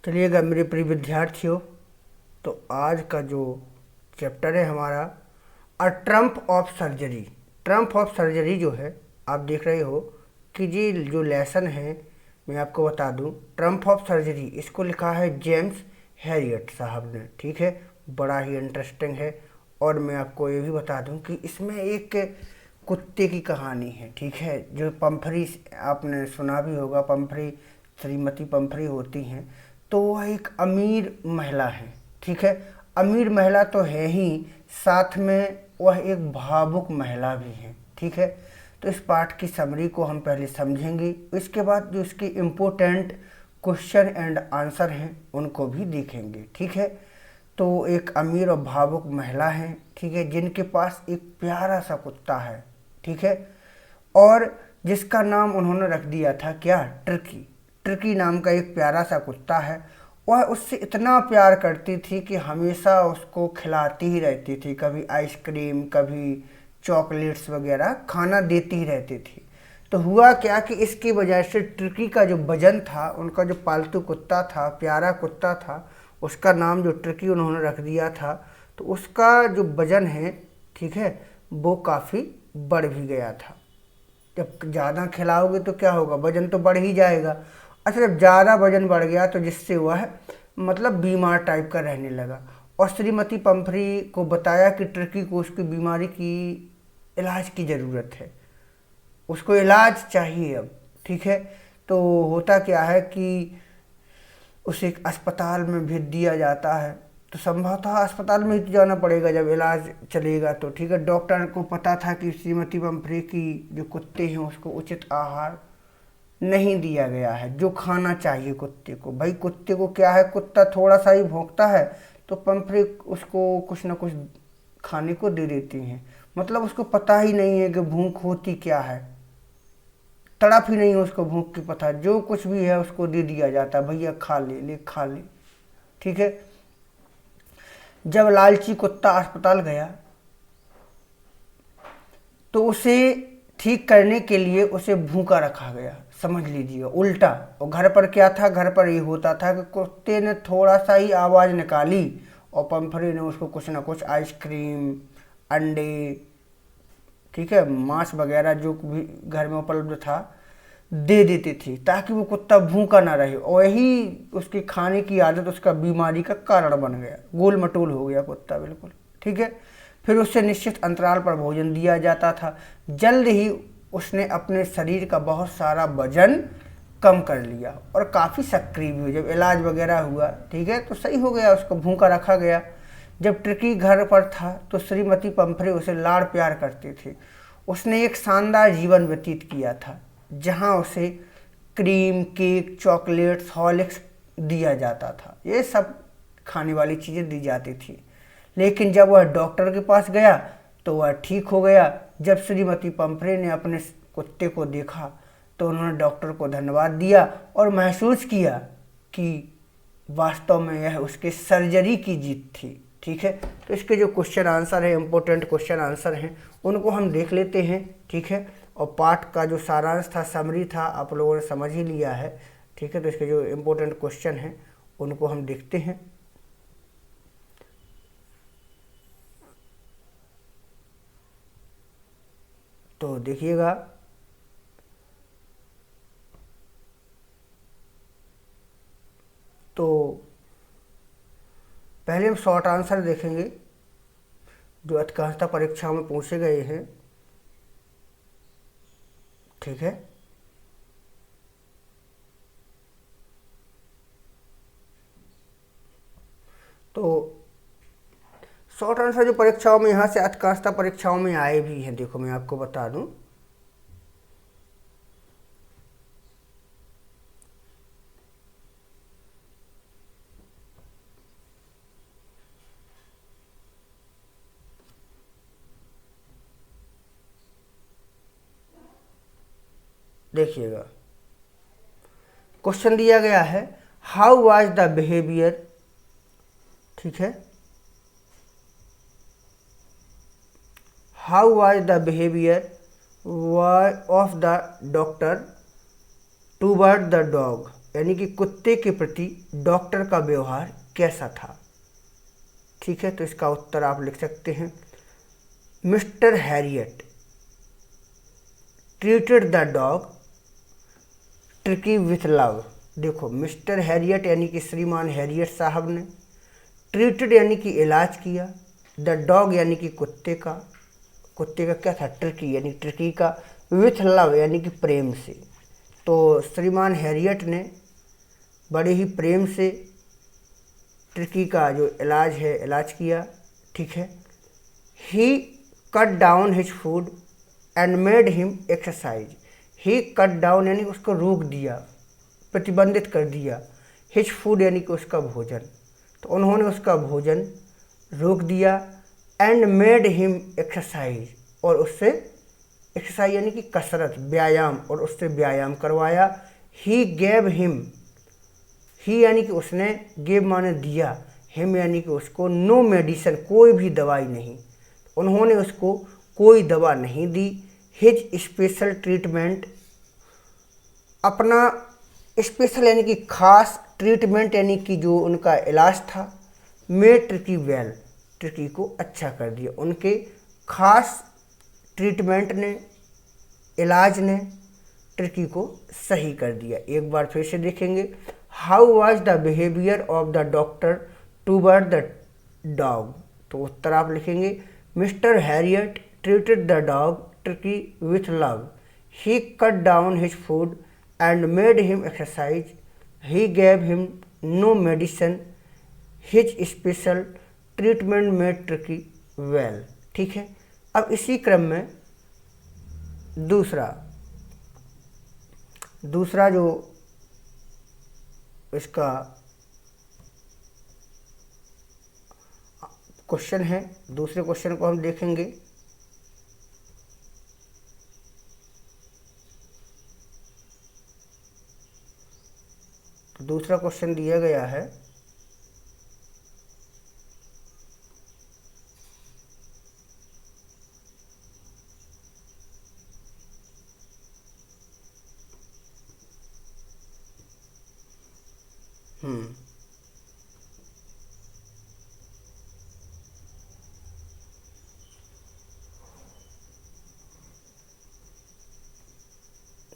चलिएगा मेरे प्रिय विद्यार्थियों, तो आज का जो चैप्टर है हमारा uh triumph of surgery. Triumph of surgery जो है, आप देख रहे हो कि जी जो लेसन है मैं आपको बता दूं। ट्रम्प ऑफ सर्जरी इसको लिखा है जेम्स हैरियट साहब ने, ठीक है। बड़ा ही इंटरेस्टिंग है। और मैं आपको ये भी बता दूं कि इसमें एक कुत्ते की कहानी है, ठीक है। जो पंफरी, आपने सुना भी होगा, पंफरी, श्रीमती पंफरी होती हैं, तो वह एक अमीर महिला है, ठीक है। अमीर महिला तो है ही, साथ में वह एक भावुक महिला भी है, ठीक है। तो इस पाठ की समरी को हम पहले समझेंगे, इसके बाद जो इसके इम्पोर्टेंट क्वेश्चन एंड आंसर हैं उनको भी देखेंगे, ठीक है। तो एक अमीर और भावुक महिला है, ठीक है, जिनके पास एक प्यारा सा कुत्ता है, ठीक है। और जिसका नाम उन्होंने रख दिया था क्या, टर्की। टर्की नाम का एक प्यारा सा कुत्ता है। वह उससे इतना प्यार करती थी कि हमेशा उसको खिलाती ही रहती थी, कभी आइसक्रीम, कभी चॉकलेट्स वगैरह खाना देती ही रहती थी। तो हुआ क्या कि इसकी वजह से टर्की का जो वजन था, उनका जो पालतू कुत्ता था, प्यारा कुत्ता था, उसका नाम जो टर्की उन्होंने रख दिया था, तो उसका जो वजन है, ठीक है, वो काफ़ी बढ़ भी गया था। जब ज़्यादा खिलाओगे तो क्या होगा, वजन तो बढ़ ही जाएगा। अच्छा, जब ज़्यादा वजन बढ़ गया तो जिससे वह मतलब बीमार टाइप का रहने लगा। और श्रीमती पंफरी को बताया कि टर्की को उसकी बीमारी की इलाज की ज़रूरत है, उसको इलाज चाहिए अब, ठीक है। तो होता क्या है कि उसे एक अस्पताल में भेज दिया जाता है। तो संभवतः अस्पताल में ही तो जाना पड़ेगा जब इलाज चलेगा तो, ठीक है। डॉक्टर को पता था कि श्रीमती पंफरी की जो कुत्ते हैं उसको उचित आहार नहीं दिया गया है, जो खाना चाहिए कुत्ते को। भाई कुत्ते को क्या है, कुत्ता थोड़ा सा ही भौंकता है तो पंफरी उसको कुछ ना कुछ खाने को दे देती हैं। मतलब उसको पता ही नहीं है कि भूख होती क्या है, तड़प ही नहीं है उसको भूख की पता। जो कुछ भी है उसको दे दिया जाता है, भैया खा ले, ले खा ले, ठीक है। जब लालची कुत्ता अस्पताल गया तो उसे ठीक करने के लिए उसे भूखा रखा गया, समझ लीजिए उल्टा। और घर पर क्या था, घर पर ये होता था कि कुत्ते ने थोड़ा सा ही आवाज़ निकाली और पंफरी ने उसको कुछ ना कुछ आइसक्रीम, अंडे, ठीक है, मांस वगैरह जो भी घर में उपलब्ध था दे देती थी, ताकि वो कुत्ता भूखा ना रहे। और यही उसकी खाने की आदत उसका बीमारी का कारण बन गया, गोल मटोल हो गया कुत्ता बिल्कुल, ठीक है। फिर उससे निश्चित अंतराल पर भोजन दिया जाता था। जल्द ही उसने अपने शरीर का बहुत सारा वजन कम कर लिया और काफ़ी सक्रिय भी हुई। जब इलाज वगैरह हुआ, ठीक है, तो सही हो गया, उसको भूखा रखा गया। जब टर्की घर पर था तो श्रीमती पंफरे उसे लाड़ प्यार करती थी। उसने एक शानदार जीवन व्यतीत किया था, जहां उसे क्रीम, केक, चॉकलेट्स, हॉर्लिक्स दिया जाता था। ये सब खाने वाली चीज़ें दी जाती थी। लेकिन जब वह डॉक्टर के पास गया तो वह ठीक हो गया। जब श्रीमती पंफरे ने अपने कुत्ते को देखा तो उन्होंने डॉक्टर को धन्यवाद दिया और महसूस किया कि वास्तव में यह उसके सर्जरी की जीत थी, ठीक है। तो इसके जो क्वेश्चन आंसर है, इंपॉर्टेंट क्वेश्चन आंसर हैं, उनको हम देख लेते हैं, ठीक है। और पाठ का जो सारांश था, समरी था, आप लोगों ने समझ ही लिया है, ठीक है। तो इसके जो इंपॉर्टेंट क्वेश्चन हैं उनको हम देखते हैं। तो देखिएगा, तो पहले हम शॉर्ट आंसर देखेंगे जो अधिकांशतः परीक्षाओं में पूछे गए हैं, ठीक है। तो शॉर्ट आंसर जो परीक्षाओं में यहाँ से अधिकांशतः परीक्षाओं में आए भी हैं, देखो मैं आपको बता दूं। देखिएगा, क्वेश्चन दिया गया है, हाउ वाज द बिहेवियर, ठीक है, how was the behaviour of the doctor toward the dog. यानी कि कुत्ते के प्रति डॉक्टर का व्यवहार कैसा था। ठीक है, तो इसका उत्तर आप लिख सकते हैं, mister Harriet treated the dog tricky with love. देखो, मिस्टर हैरियट यानी कि श्रीमान हैरियट साहब ने, ट्रीटेड यानी कि इलाज किया, द डॉग यानी कि कुत्ते का क्या था, ट्रिकी यानी ट्रिकी का, विथ लव यानी कि प्रेम से। तो श्रीमान हैरियट ने बड़े ही प्रेम से ट्रिकी का जो इलाज है इलाज किया। ठीक है, he cut down his food and made him exercise. He cut down यानी उसको रोक दिया, प्रतिबंधित कर दिया, हिज फूड यानी कि उसका भोजन, तो उन्होंने उसका भोजन रोक दिया, एंड मेड हिम एक्सरसाइज, और उससे एक्सरसाइज यानी कि कसरत, व्यायाम, और उससे व्यायाम करवाया। ही गेव हिम, ही यानी कि उसने, गेव माने दिया, हिम यानी कि उसको, नो मेडिसिन कोई भी दवाई नहीं, उन्होंने उसको कोई दवा नहीं दी। हिज स्पेशल ट्रीटमेंट, अपना स्पेशल यानी कि खास, ट्रीटमेंट यानी कि जो उनका इलाज था, मेड ट्रिकी वेल, ट्रिकी को अच्छा कर दिया। उनके खास ट्रीटमेंट ने, इलाज ने ट्रिकी को सही कर दिया। एक बार फिर से देखेंगे, how was the behaviour of the doctor toward the dog. तो उत्तर आप लिखेंगे, mister Harriet treated the dog tricky with love, he cut down his food and made him exercise, he gave him no medicine, his special treatment made tricky well। ठीक है, अब इसी क्रम में दूसरा जो इसका क्वेश्चन है, दूसरे क्वेश्चन को हम देखेंगे। दूसरा क्वेश्चन दिया गया है,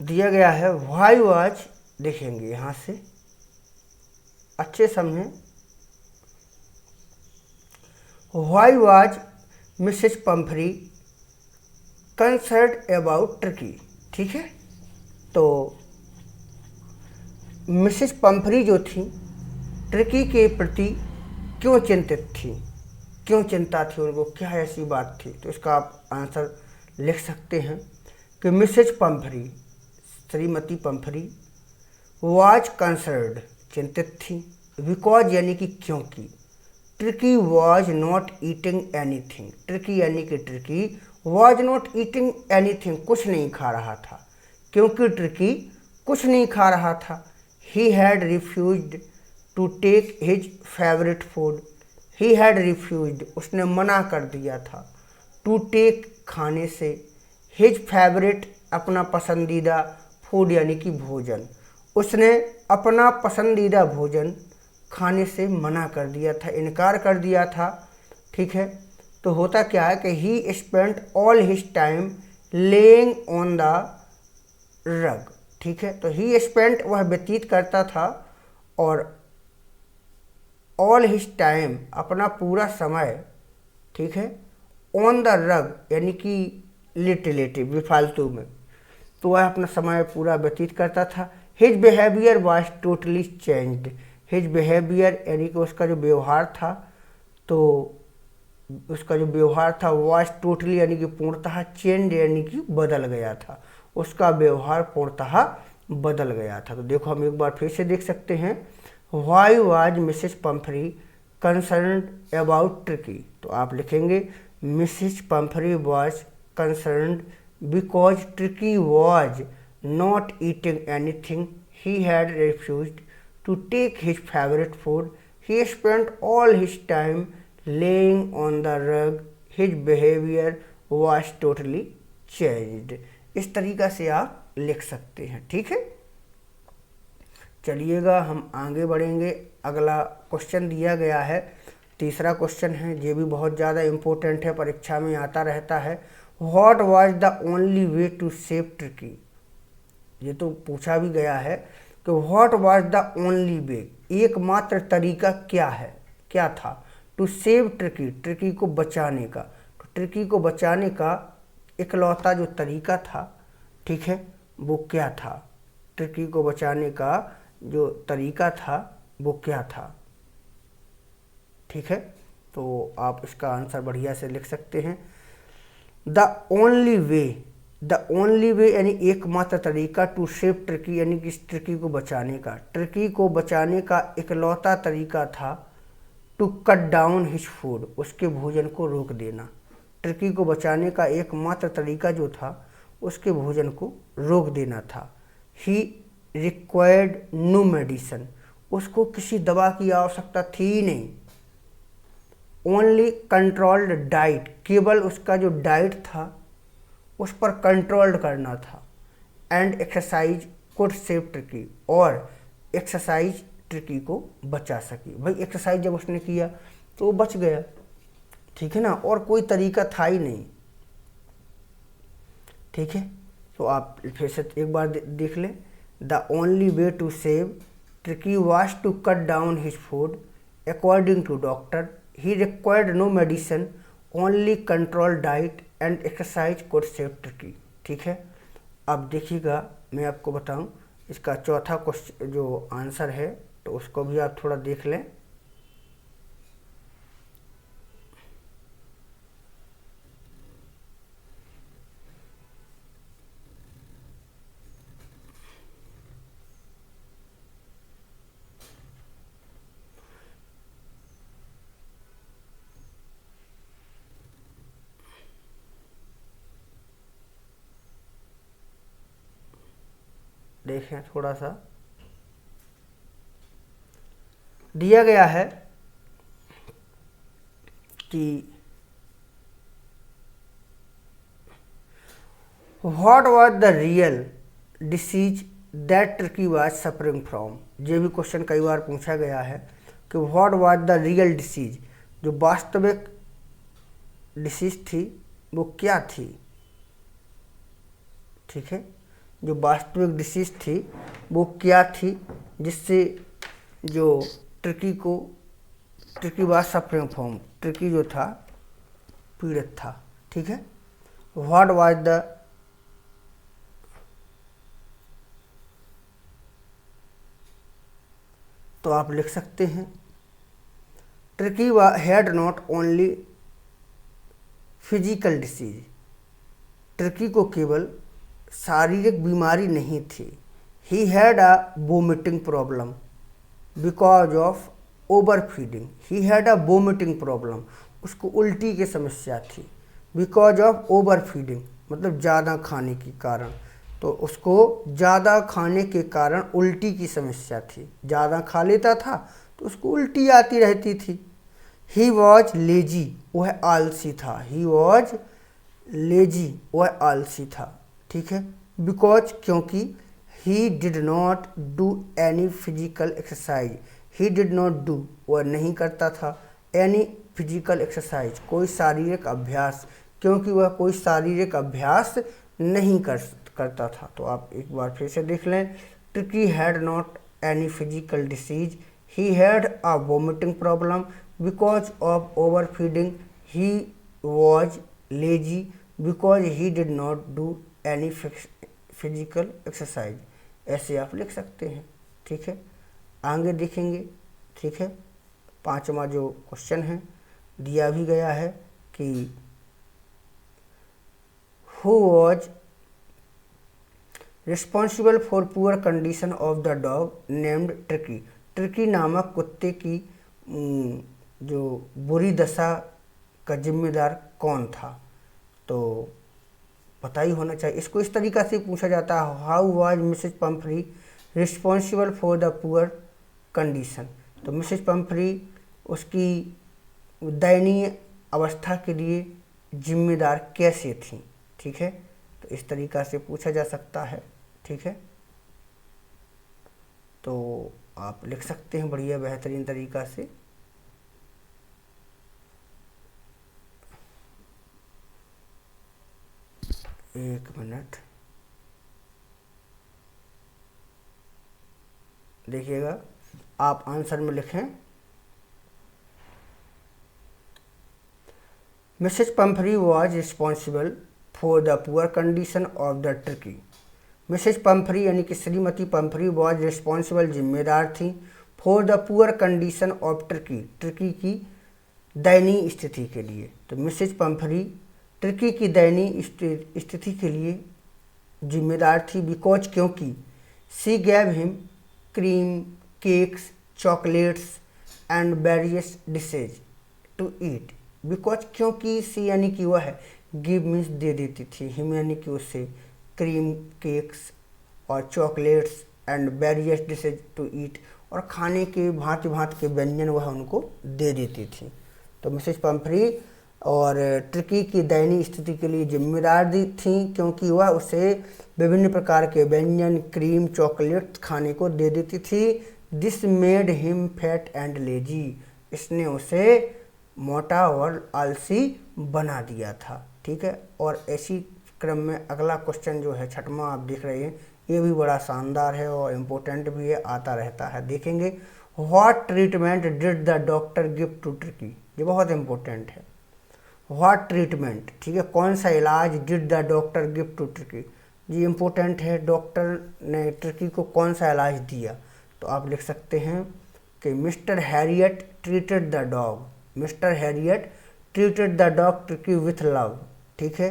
दिया गया है व्हाई वाज, देखेंगे यहाँ से अच्छे समझें, why was Mrs Pumphrey concerned about Tricki. ठीक है, तो मिसेस पंफरी जो थी ट्रिकी के प्रति क्यों चिंतित थी, क्यों चिंता थी उनको, क्या ऐसी बात थी। तो इसका आप आंसर लिख सकते हैं कि मिसेस पंफरी, श्रीमती पंफरी, वाज कंसर्न्ड चिंतित थी, बिकॉज यानी कि क्योंकि, tricky was not eating anything, tricky यानी कि tricky was not eating anything, कुछ नहीं खा रहा था, क्योंकि ट्रिकी कुछ नहीं खा रहा था। He had refused to take his favourite food, he had refused उसने मना कर दिया था, टू टेक खाने से, हिज फेवरेट अपना पसंदीदा, फूड यानी कि भोजन, उसने अपना पसंदीदा भोजन खाने से मना कर दिया था, इनकार कर दिया था। ठीक है, तो होता क्या है कि ही spent all his time laying on the rug. ठीक है, तो ही स्पेंट वह व्यतीत करता था, और ऑल हिज टाइम अपना पूरा समय, ठीक है, ऑन द रग यानी कि लेटे लेटे बेफालतू में, तो वह अपना समय पूरा व्यतीत करता था। His behaviour was totally changed, his behaviour यानी कि उसका जो व्यवहार था, तो उसका जो व्यवहार था वाज टोटली यानी कि पूर्णतः, चेंज यानी कि बदल गया था, उसका व्यवहार पूर्णतः बदल गया था। तो देखो हम एक बार फिर से देख सकते हैं, why was Mrs Pumphrey concerned about Tricki. तो आप लिखेंगे Mrs Pumphrey was concerned because Tricki was not eating anything, he had refused to take his favorite food, he spent all his time laying on the rug, his behavior was totally changed। इस तरीका से आप लिख सकते हैं। ठीक है, चलिएगा हम आगे बढ़ेंगे। अगला क्वेश्चन दिया गया है, तीसरा क्वेश्चन है, ये भी बहुत ज़्यादा इम्पोर्टेंट है, परीक्षा में आता रहता है। What was the only way to save Turkey. ये तो पूछा भी गया है कि what was the only way, एकमात्र तरीका क्या है, क्या था, टू सेव टर्की, टर्की को बचाने का। तो टर्की को बचाने का इकलौता जो तरीका था, ठीक है, वो क्या था, टर्की को बचाने का जो तरीका था वो क्या था, ठीक है। तो आप इसका आंसर बढ़िया से लिख सकते हैं। The only way, the only वे यानी एकमात्र तरीका, टू सेव टर्की यानी कि टर्की को बचाने का, टर्की को बचाने का इकलौता तरीका था to cut down his food, उसके भोजन को रोक देना। टर्की को बचाने का एकमात्र तरीका जो था उसके भोजन को रोक देना था। ही रिक्वायर्ड नो मेडिसिन, उसको किसी दवा की आवश्यकता थी ही नहीं। ओनली कंट्रोल्ड डाइट, केवल उसका जो डाइट था उस पर कंट्रोल्ड करना था। And exercise could save Turkey, और एक्सरसाइज टर्की को बचा सकी। भाई एक्सरसाइज जब उसने किया तो वो बच गया, ठीक है ना, और कोई तरीका था ही नहीं, ठीक है। तो आप फिर से एक बार देख लें। The only way to save Turkey was to cut down his food according to doctor. He required no medicine, only control diet and exercise could save Turkey, ठीक है। अब देखिएगा मैं आपको बताऊं इसका चौथा क्वेश्चन जो आंसर है, तो उसको भी आप थोड़ा देख लें। देखें थोड़ा सा दिया गया है कि what was the real disease that Turkey was suffering from. ये भी क्वेश्चन कई बार पूछा गया है कि what was the real disease, जो वास्तविक डिसीज थी वो क्या थी, ठीक है, जो वास्तविक डिसीज थी वो क्या थी, जिससे जो Turkey was suffering from, Turkey जो था पीड़ित था, ठीक है। व्हाट वाज द तो आप लिख सकते हैं Turkey had not only physical disease, Turkey को केवल शारीरिक बीमारी नहीं थी। He had a vomiting problem because of over feeding, he had a vomiting problem, उसको उल्टी की समस्या थी। बिकॉज ऑफ ओवर फीडिंग मतलब ज़्यादा खाने के कारण, तो उसको ज़्यादा खाने के कारण उल्टी की समस्या थी, ज़्यादा खा लेता था तो उसको उल्टी आती रहती थी। ही वॉज लेजी, वह आलसी था, ही वॉज लेजी वह आलसी था, ठीक है। बिकॉज क्योंकि he did not do any physical exercise, he did not do वह नहीं करता था, एनी फिजिकल एक्सरसाइज कोई शारीरिक अभ्यास, क्योंकि वह कोई शारीरिक अभ्यास नहीं करता था। तो आप एक बार फिर से देख लें। Turkey had not any physical disease, he had a vomiting problem because of over feeding, he was lazy because he did not do any physical exercise. ऐसे आप लिख सकते हैं, ठीक है। आगे देखेंगे, ठीक है। पांचवा जो क्वेश्चन है दिया भी गया है कि who was responsible for poor condition of the dog named Turkey, Turkey नामक कुत्ते की जो बुरी दशा का जिम्मेदार कौन था। तो पता ही होना चाहिए। इसको इस तरीक़ा से पूछा जाता है, how was Mrs Pumphrey responsible for the poor condition. तो मिसेज पंफ्री उसकी दयनीय अवस्था के लिए जिम्मेदार कैसे थी, ठीक है। तो इस तरीक़ा से पूछा जा सकता है, ठीक है। तो आप लिख सकते हैं बढ़िया बेहतरीन तरीका से। एक मिनट देखिएगा, आप आंसर में लिखें Mrs Pumphrey was responsible for the poor condition of the Tricki. Mrs Pumphrey यानी कि श्रीमती पंफरी वॉज रिस्पॉन्सिबल जिम्मेदार थी for the poor condition of Tricki, Tricki की दयनीय स्थिति के लिए। तो मिसेज पंफरी टर्की की दयनीय स्थिति के लिए जिम्मेदार थी, बिकॉज क्योंकि she gave him cream, cakes, chocolates and various dishes to eat. Because क्योंकि सी यानी कि वह है, गिव मीन्स दे देती थी, हिम यानी कि उससे क्रीम, केक्स और chocolates and various dishes to eat, और खाने के भांति भांति के व्यंजन वह उनको दे देती थी। तो मिसेज पंफरी और टर्की की दयनीय स्थिति के लिए जिम्मेदार थी क्योंकि वह उसे विभिन्न प्रकार के व्यंजन, क्रीम, चॉकलेट खाने को दे देती थी। This made him fat and lazy, इसने उसे मोटा और आलसी बना दिया था। ठीक है, और ऐसी क्रम में अगला क्वेश्चन जो है 6वां आप देख रहे हैं, ये भी बड़ा शानदार है और इम्पोर्टेंट भी है, आता रहता है, देखेंगे। What treatment did the doctor give to Turkey, ये बहुत इम्पोर्टेंट है। व्हाट ट्रीटमेंट, ठीक है, कौन सा इलाज did the doctor give to Turkey, ये इम्पोर्टेंट है। डॉक्टर ने टर्की को कौन सा इलाज दिया, तो आप लिख सकते हैं कि mister Harriet treated the dog, mister Harriet treated the dog Turkey with love. ठीक है,